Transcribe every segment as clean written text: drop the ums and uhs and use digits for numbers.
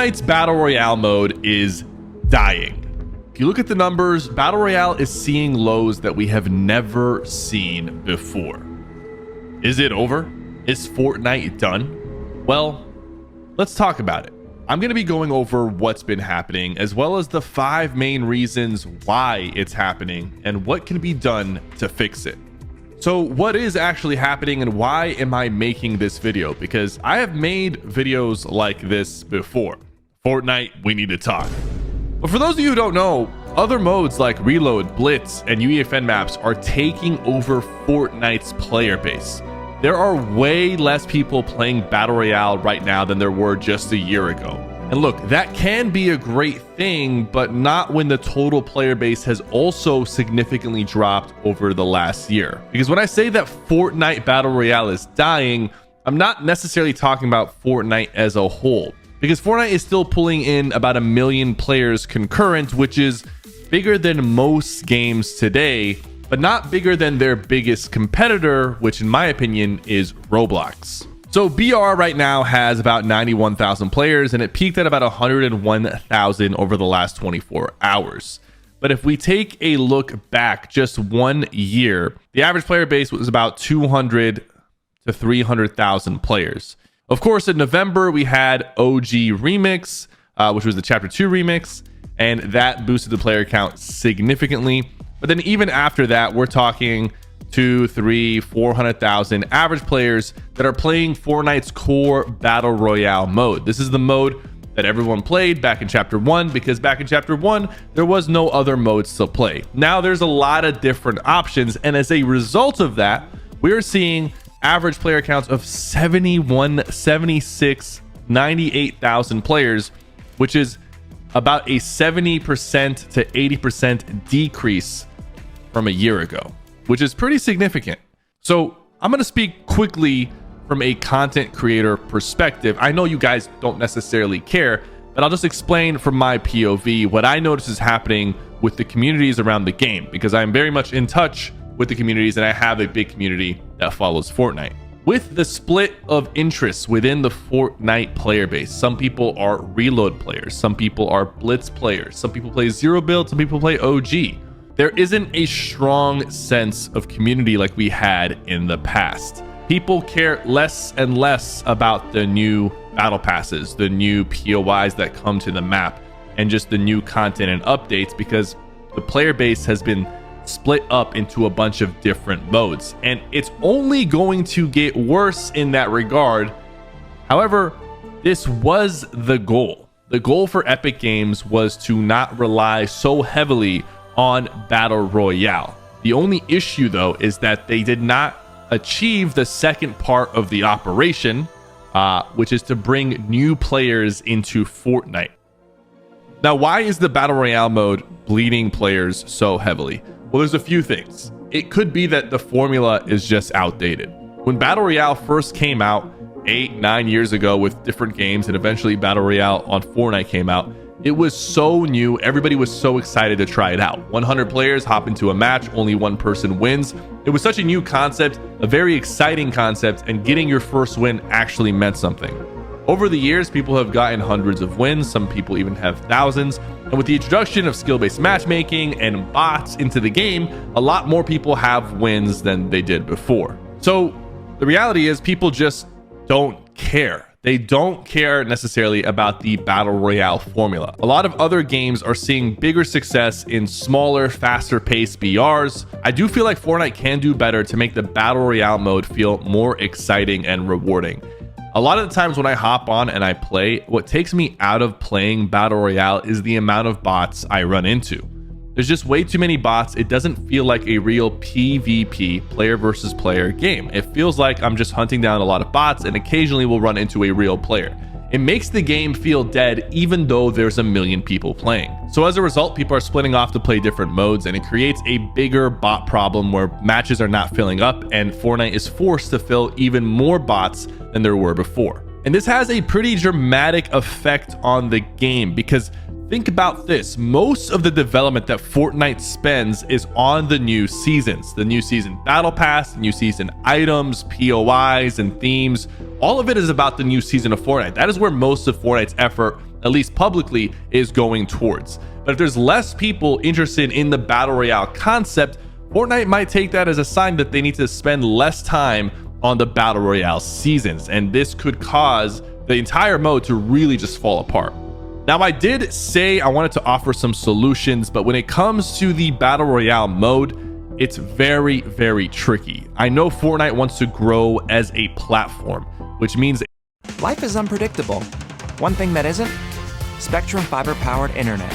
Fortnite's Battle Royale mode is dying. If you look at the numbers, Battle Royale is seeing lows that we have never seen before. Is it over? Is Fortnite done? Well, let's talk about it. I'm going to be going over what's been happening, as well as the 5 main reasons why it's happening and what can be done to fix it. So what is actually happening and why am I making this video? Because I have made videos like this before. Fortnite, we need to talk. But for those of you who don't know, other modes like Reload, Blitz, and UEFN maps are taking over Fortnite's player base. There are way less people playing Battle Royale right now than there were just a year ago. And look, that can be a great thing, but not when the total player base has also significantly dropped over the last year. Because when I say that Fortnite Battle Royale is dying, I'm not necessarily talking about Fortnite as a whole. Because Fortnite is still pulling in about 1 million players concurrent, which is bigger than most games today, but not bigger than their biggest competitor, which in my opinion is Roblox. So BR right now has about 91,000 players, and it peaked at about 101,000 over the last 24 hours. But if we take a look back just 1 year, the average player base was about 200 to 300,000 players. Of course, in November, we had OG Remix, which was the Chapter 2 remix, and that boosted the player count significantly. But then even after that, we're talking 200,000, 300,000, 400,000 average players that are playing Fortnite's core Battle Royale mode. This is the mode that everyone played back in Chapter 1, because back in Chapter 1, there was no other modes to play. Now there's a lot of different options, and as a result of that, we're seeing average player counts of 71, 76, 98,000 players, which is about a 70% to 80% decrease from a year ago, which is pretty significant. So I'm going to speak quickly from a content creator perspective. I know you guys don't necessarily care, but I'll just explain from my POV what I notice is happening with the communities around the game, because I'm very much in touch with the communities and I have a big community that follows Fortnite. With the split of interests within the Fortnite player base, some people are Reload players, some people are Blitz players, some people play Zero Build, some people play OG. There isn't a strong sense of community like we had in the past. People care less and less about the new battle passes, the new POIs that come to the map, and just the new content and updates, because the player base has been split up into a bunch of different modes, and it's only going to get worse in that regard. However, this was the goal. The goal for Epic Games was to not rely so heavily on Battle Royale. The only issue though is that they did not achieve the second part of the operation, which is to bring new players into Fortnite. Now, why is the Battle Royale mode bleeding players so heavily? Well, there's a few things. It could be that the formula is just outdated. When Battle Royale first came out 8-9 years ago with different games, and eventually Battle Royale on Fortnite came out, it was so new, everybody was so excited to try it out. 100 players hop into a match, only one person wins. It was such a new concept, a very exciting concept, and getting your first win actually meant something. Over the years, people have gotten hundreds of wins, some people even have thousands, and with the introduction of skill-based matchmaking and bots into the game, a lot more people have wins than they did before. So the reality is people just don't care. They don't care necessarily about the Battle Royale formula. A lot of other games are seeing bigger success in smaller, faster paced BRs. I do feel like Fortnite can do better to make the Battle Royale mode feel more exciting and rewarding. A lot of the times when I hop on and I play, what takes me out of playing Battle Royale is the amount of bots I run into. There's just way too many bots. It doesn't feel like a real PvP, player versus player game. It feels like I'm just hunting down a lot of bots and occasionally will run into a real player. It makes the game feel dead even though there's 1 million people playing. So as a result, people are splitting off to play different modes, and it creates a bigger bot problem where matches are not filling up and Fortnite is forced to fill even more bots than there were before. And this has a pretty dramatic effect on the game, because think about this. Most of the development that Fortnite spends is on the new seasons, the new season battle pass, new season items, POIs, and themes. All of it is about the new season of Fortnite. That is where most of Fortnite's effort at least publicly, is going towards. But if there's less people interested in the Battle Royale concept, Fortnite might take that as a sign that they need to spend less time on the Battle Royale seasons, and this could cause the entire mode to really just fall apart. Now, I did say I wanted to offer some solutions, but when it comes to the Battle Royale mode, it's very, very tricky. I know Fortnite wants to grow as a platform, which means life is unpredictable. One thing that isn't, Spectrum fiber-powered internet.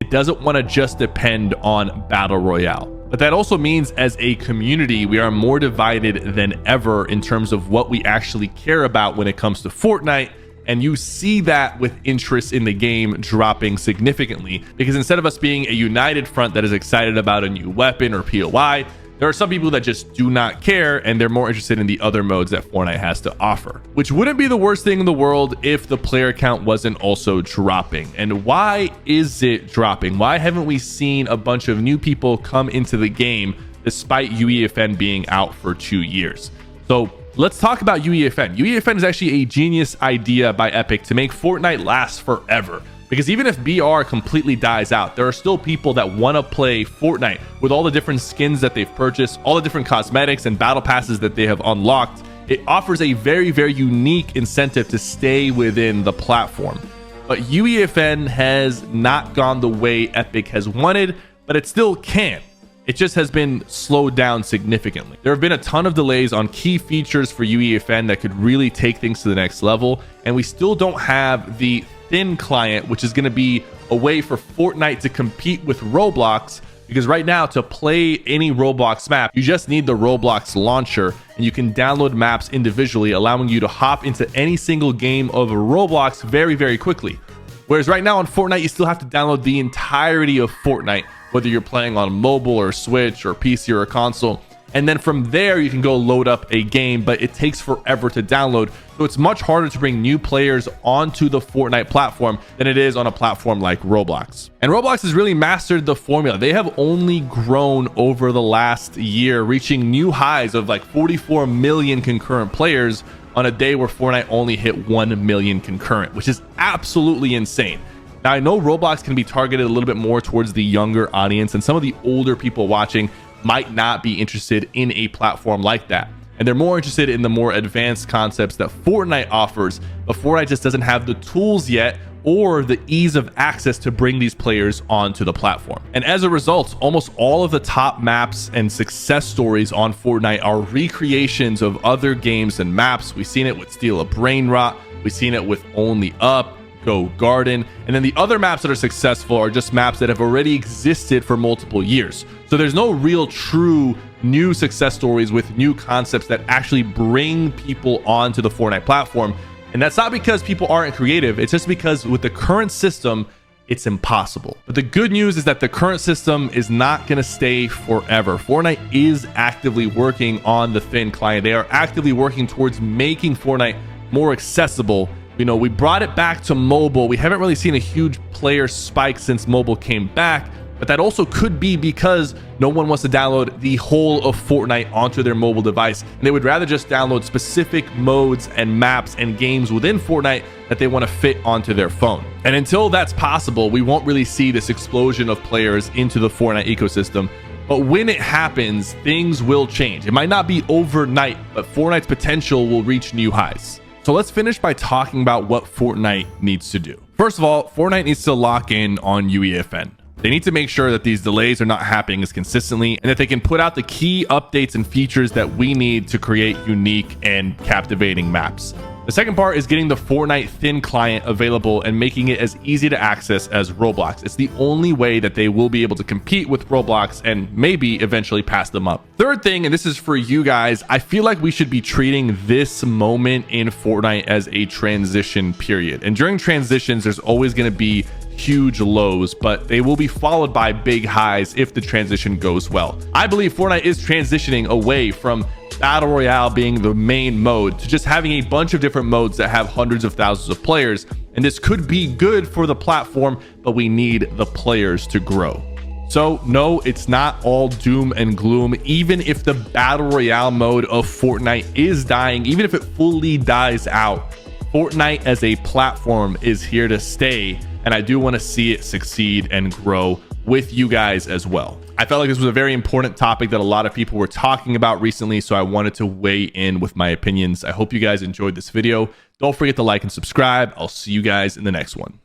It doesn't want to just depend on Battle Royale. But that also means as a community, we are more divided than ever in terms of what we actually care about when it comes to Fortnite. And you see that with interest in the game dropping significantly, because instead of us being a united front that is excited about a new weapon or POI, there are some people that just do not care, and they're more interested in the other modes that Fortnite has to offer, which wouldn't be the worst thing in the world if the player count wasn't also dropping. And why is it dropping? Why haven't we seen a bunch of new people come into the game despite UEFN being out for 2 years? So let's talk about UEFN. UEFN is actually a genius idea by Epic to make Fortnite last forever. Because even if BR completely dies out, there are still people that want to play Fortnite with all the different skins that they've purchased, all the different cosmetics and battle passes that they have unlocked. It offers a very, very unique incentive to stay within the platform. But UEFN has not gone the way Epic has wanted, but it still can. It just has been slowed down significantly. There have been a ton of delays on key features for UEFN that could really take things to the next level, and we still don't have the thin client, which is going to be a way for Fortnite to compete with Roblox, because right now to play any Roblox map, you just need the Roblox launcher, and you can download maps individually, allowing you to hop into any single game of Roblox very, very quickly. Whereas right now on Fortnite, you still have to download the entirety of Fortnite, whether you're playing on mobile or Switch or PC or a console. And then from there, you can go load up a game, but it takes forever to download. So it's much harder to bring new players onto the Fortnite platform than it is on a platform like Roblox. And Roblox has really mastered the formula. They have only grown over the last year, reaching new highs of like 44 million concurrent players on a day where Fortnite only hit 1 million concurrent, which is absolutely insane. Now, I know Roblox can be targeted a little bit more towards the younger audience, and some of the older people watching might not be interested in a platform like that. And they're more interested in the more advanced concepts that Fortnite offers, but Fortnite just doesn't have the tools yet or the ease of access to bring these players onto the platform. And as a result, almost all of the top maps and success stories on Fortnite are recreations of other games and maps. We've seen it with Steal a Brain Rot, we've seen it with Only Up, Go Garden, and then the other maps that are successful are just maps that have already existed for multiple years. So there's no real true new success stories with new concepts that actually bring people onto the Fortnite platform. And that's not because people aren't creative, it's just because with the current system, it's impossible. But the good news is that the current system is not going to stay forever. Fortnite is actively working on the thin client. They are actively working towards making Fortnite more accessible. You know, we brought it back to mobile. We haven't really seen a huge player spike since mobile came back, but that also could be because no one wants to download the whole of Fortnite onto their mobile device, and they would rather just download specific modes and maps and games within Fortnite that they want to fit onto their phone. And until that's possible, we won't really see this explosion of players into the Fortnite ecosystem. But when it happens, things will change. It might not be overnight, but Fortnite's potential will reach new highs. So let's finish by talking about what Fortnite needs to do. First of all, Fortnite needs to lock in on UEFN. They need to make sure that these delays are not happening as consistently and that they can put out the key updates and features that we need to create unique and captivating maps. The second part is getting the Fortnite thin client available and making it as easy to access as Roblox. It's the only way that they will be able to compete with Roblox and maybe eventually pass them up. Third thing, and this is for you guys, I feel like we should be treating this moment in Fortnite as a transition period. And during transitions, there's always going to be huge lows, but they will be followed by big highs if the transition goes well. I believe Fortnite is transitioning away from Battle Royale being the main mode to just having a bunch of different modes that have hundreds of thousands of players. And this could be good for the platform, but we need the players to grow. So no, it's not all doom and gloom. Even if the Battle Royale mode of Fortnite is dying, even if it fully dies out, Fortnite as a platform is here to stay, and I do want to see it succeed and grow with you guys as well. I felt like this was a very important topic that a lot of people were talking about recently, so I wanted to weigh in with my opinions. I hope you guys enjoyed this video. Don't forget to like and subscribe. I'll see you guys in the next one.